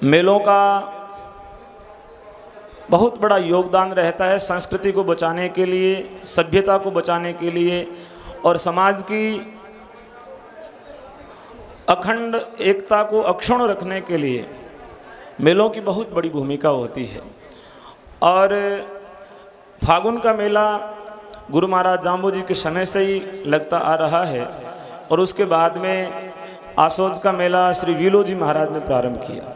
मेलों का बहुत बड़ा योगदान रहता है संस्कृति को बचाने के लिए, सभ्यता को बचाने के लिए और समाज की अखंड एकता को अक्षुण्ण रखने के लिए मेलों की बहुत बड़ी भूमिका होती है। और फागुन का मेला गुरु महाराज जाम्बू जी के समय से ही लगता आ रहा है और उसके बाद में आसोज का मेला श्री वीलो जी महाराज ने प्रारंभ किया।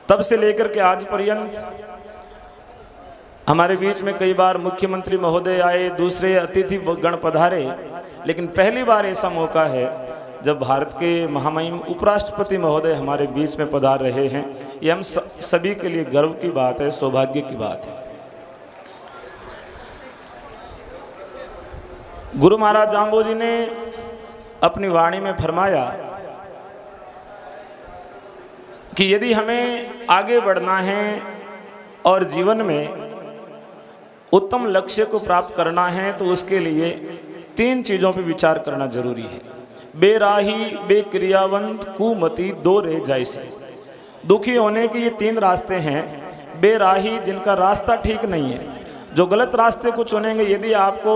तब से लेकर के आज पर्यंत हमारे बीच में कई बार मुख्यमंत्री महोदय आए, दूसरे अतिथि गण पधारे, लेकिन पहली बार ऐसा मौका है जब भारत के महामहिम उपराष्ट्रपति महोदय हमारे बीच में पधार रहे हैं। ये हम सभी के लिए गर्व की बात है, सौभाग्य की बात है। गुरु महाराज जाम्बू जी ने अपनी वाणी में फरमाया कि यदि हमें आगे बढ़ना है और जीवन में उत्तम लक्ष्य को प्राप्त करना है तो उसके लिए 3 चीज़ों पर विचार करना जरूरी है। बेराही बेक्रियावंत कुमति दो रे जैसे। दुखी होने के ये 3 रास्ते हैं। बेराही, जिनका रास्ता ठीक नहीं है, जो गलत रास्ते को चुनेंगे। यदि आपको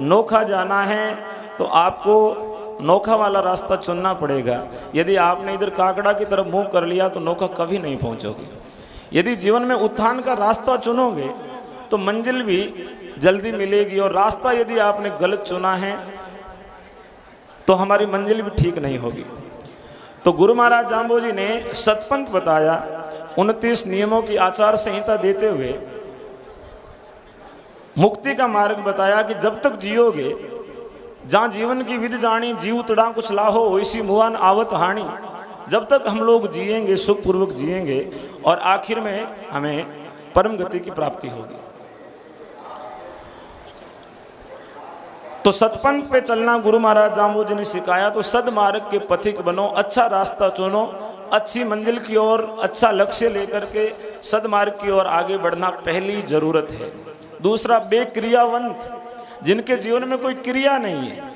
नोखा जाना है तो आपको नोखा वाला रास्ता चुनना पड़ेगा। यदि आपने इधर काकड़ा की तरफ मुंह कर लिया तो नोखा कभी नहीं पहुंचोगे। यदि जीवन में उत्थान का रास्ता चुनोगे तो मंजिल भी जल्दी मिलेगी, और रास्ता यदि आपने गलत चुना है तो हमारी मंजिल भी ठीक नहीं होगी। तो गुरु महाराज जाम्बू जी ने सतपंथ बताया, 29 नियमों की आचार संहिता देते हुए मुक्ति का मार्ग बताया कि जब तक जियोगे, जहाँ जीवन की विधि जानी, जीव तड़ा कुछ लाहो वैसी मुआन आवत हानि। जब तक हम लोग जिएंगे, सुखपूर्वक जिएंगे और आखिर में हमें परम गति की प्राप्ति होगी। तो सतपंथ पे चलना गुरु महाराज जाम्बू जी ने सिखाया। तो सदमार्ग के पथिक बनो, अच्छा रास्ता चुनो, अच्छी मंजिल की ओर अच्छा लक्ष्य लेकर के सदमार्ग की ओर आगे बढ़ना पहली जरूरत है। दूसरा, बेक्रियावंत, जिनके जीवन में कोई क्रिया नहीं है।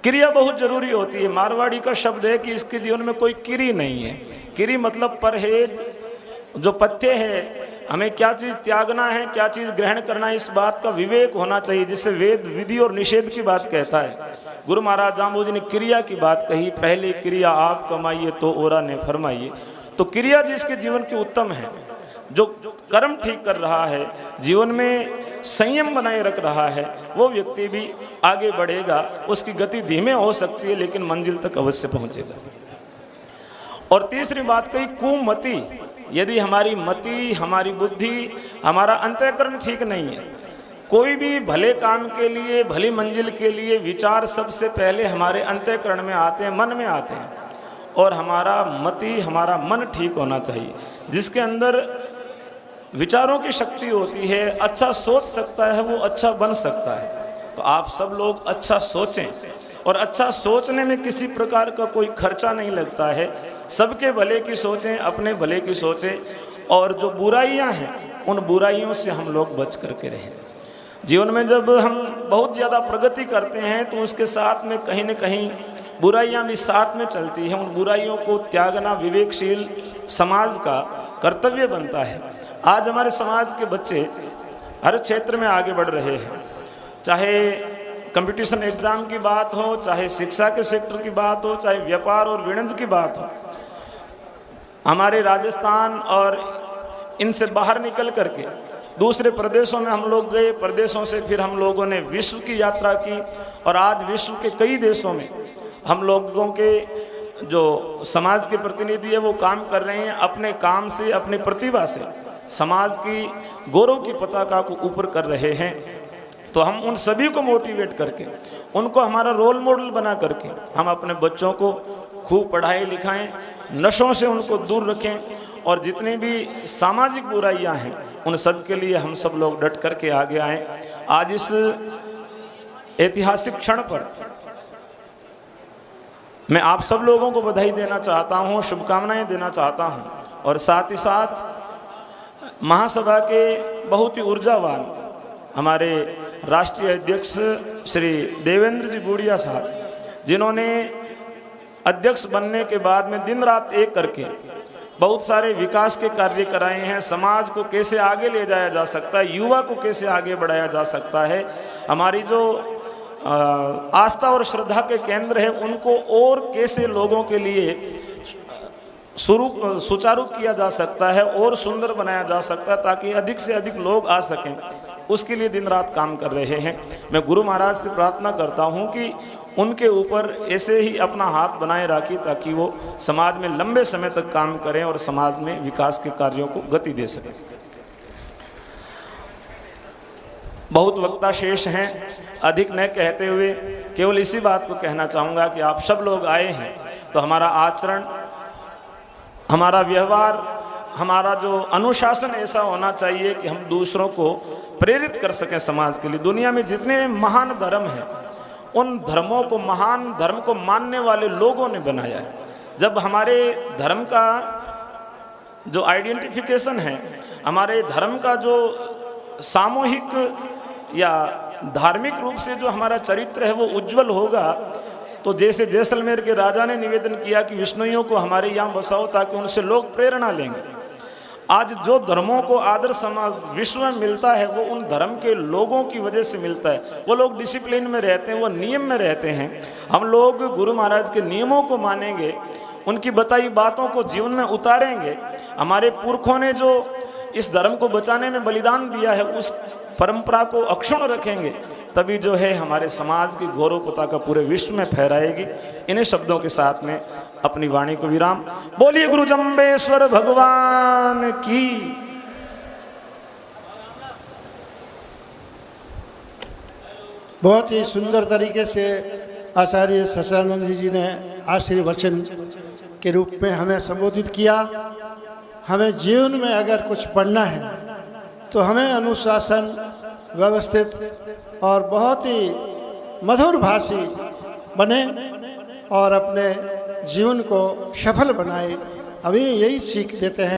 क्रिया बहुत जरूरी होती है। मारवाड़ी का शब्द है कि इसके जीवन में कोई किरी नहीं है। किरी मतलब परहेज, जो पथ्य है, हमें क्या चीज़ त्यागना है, क्या चीज़ ग्रहण करना है, इस बात का विवेक होना चाहिए, जिससे वेद विधि और निषेध की बात कहता है। गुरु महाराज जाम्बू जी ने क्रिया की बात कही। पहली क्रिया आप कमाइए तो ओरा ने फरमाइए। तो क्रिया जिसके जीवन की उत्तम है, जो कर्म ठीक कर रहा है, जीवन में संयम बनाए रख रहा है, वो व्यक्ति भी आगे बढ़ेगा। उसकी गति धीमे हो सकती है लेकिन मंजिल तक अवश्य पहुंचेगा। और तीसरी बात कही, कुमति। यदि हमारी मति, हमारी बुद्धि, हमारा अंतःकरण ठीक नहीं है, कोई भी भले काम के लिए, भली मंजिल के लिए विचार सबसे पहले हमारे अंतःकरण में आते हैं, मन में आते हैं। और हमारा मति, हमारा मन ठीक होना चाहिए। जिसके अंदर विचारों की शक्ति होती है, अच्छा सोच सकता है, वो अच्छा बन सकता है। तो आप सब लोग अच्छा सोचें, और अच्छा सोचने में किसी प्रकार का कोई खर्चा नहीं लगता है। सबके भले की सोचें, अपने भले की सोचें, और जो बुराइयां हैं उन बुराइयों से हम लोग बच करके रहें। जीवन में जब हम बहुत ज़्यादा प्रगति करते हैं तो उसके साथ में कहीं न कहीं बुराइयां भी साथ में चलती हैं। उन बुराइयों को त्यागना विवेकशील समाज का कर्तव्य बनता है। आज हमारे समाज के बच्चे हर क्षेत्र में आगे बढ़ रहे हैं, चाहे कंपटीशन एग्जाम की बात हो, चाहे शिक्षा के सेक्टर की बात हो, चाहे व्यापार और वाणिज्य की बात हो। हमारे राजस्थान और इनसे बाहर निकल करके दूसरे प्रदेशों में हम लोग गए, प्रदेशों से फिर हम लोगों ने विश्व की यात्रा की, और आज विश्व के कई देशों में हम लोगों के जो समाज के प्रतिनिधि है वो काम कर रहे हैं। अपने काम से, अपनी प्रतिभा से समाज की गौरव की पताका को ऊपर कर रहे हैं। तो हम उन सभी को मोटिवेट करके, उनको हमारा रोल मॉडल बना करके हम अपने बच्चों को खूब पढ़ाई लिखाएं, नशों से उनको दूर रखें, और जितनी भी सामाजिक बुराइयां हैं उन सब के लिए हम सब लोग डट करके आगे आएं। आज इस ऐतिहासिक क्षण पर मैं आप सब लोगों को बधाई देना चाहता हूं, शुभकामनाएं देना चाहता हूं, और साथ ही साथ महासभा के बहुत ही ऊर्जावान हमारे राष्ट्रीय अध्यक्ष श्री देवेंद्र जी बूढ़िया साहब, जिन्होंने अध्यक्ष बनने के बाद में दिन रात एक करके बहुत सारे विकास के कार्य कराए हैं। समाज को कैसे आगे ले जाया जा सकता है, युवा को कैसे आगे बढ़ाया जा सकता है, हमारी जो आस्था और श्रद्धा के केंद्र हैं उनको और कैसे लोगों के लिए सुचारू किया जा सकता है और सुंदर बनाया जा सकता है ताकि अधिक से अधिक लोग आ सकें, उसके लिए दिन रात काम कर रहे हैं। मैं गुरु महाराज से प्रार्थना करता हूं कि उनके ऊपर ऐसे ही अपना हाथ बनाए रखी ताकि वो समाज में लंबे समय तक काम करें और समाज में विकास के कार्यों को गति दे सकें। बहुत वक्ता शेष हैं, अधिक न कहते हुए केवल इसी बात को कहना चाहूँगा कि आप सब लोग आए हैं तो हमारा आचरण, हमारा व्यवहार, हमारा जो अनुशासन ऐसा होना चाहिए कि हम दूसरों को प्रेरित कर सकें समाज के लिए। दुनिया में जितने महान धर्म हैं उन धर्मों को, महान धर्म को मानने वाले लोगों ने बनाया है। जब हमारे धर्म का जो आइडेंटिफिकेशन है, हमारे धर्म का जो सामूहिक या धार्मिक रूप से जो हमारा चरित्र है वो उज्जवल होगा, तो जैसे जैसलमेर के राजा ने निवेदन किया कि विष्णुइयों को हमारे यहाँ बसाओ ताकि उनसे लोग प्रेरणा लेंगे। आज जो धर्मों को आदर समाज विश्व में मिलता है वो उन धर्म के लोगों की वजह से मिलता है। वो लोग डिसिप्लिन में रहते हैं, वो नियम में रहते हैं। हम लोग गुरु महाराज के नियमों को मानेंगे, उनकी बताई बातों को जीवन में उतारेंगे। हमारे पुरखों ने जो इस धर्म को बचाने में बलिदान दिया है उस परंपरा को अक्षुण्ण रखेंगे, तभी जो है हमारे समाज की गौरव पताका पूरे विश्व में फहराएगी। इन्हीं शब्दों के साथ में अपनी वाणी को विराम। बोलिए गुरु जम्बेश्वर भगवान की। बहुत ही सुंदर तरीके से आचार्य सच्चिदानंद जी ने आशीर्वचन के रूप में हमें संबोधित किया। हमें जीवन में अगर कुछ पढ़ना है तो हमें अनुशासन, व्यवस्थित और बहुत ही मधुर भाषी बने और अपने जीवन को सफल बनाए। अभी यही सीख देते हैं।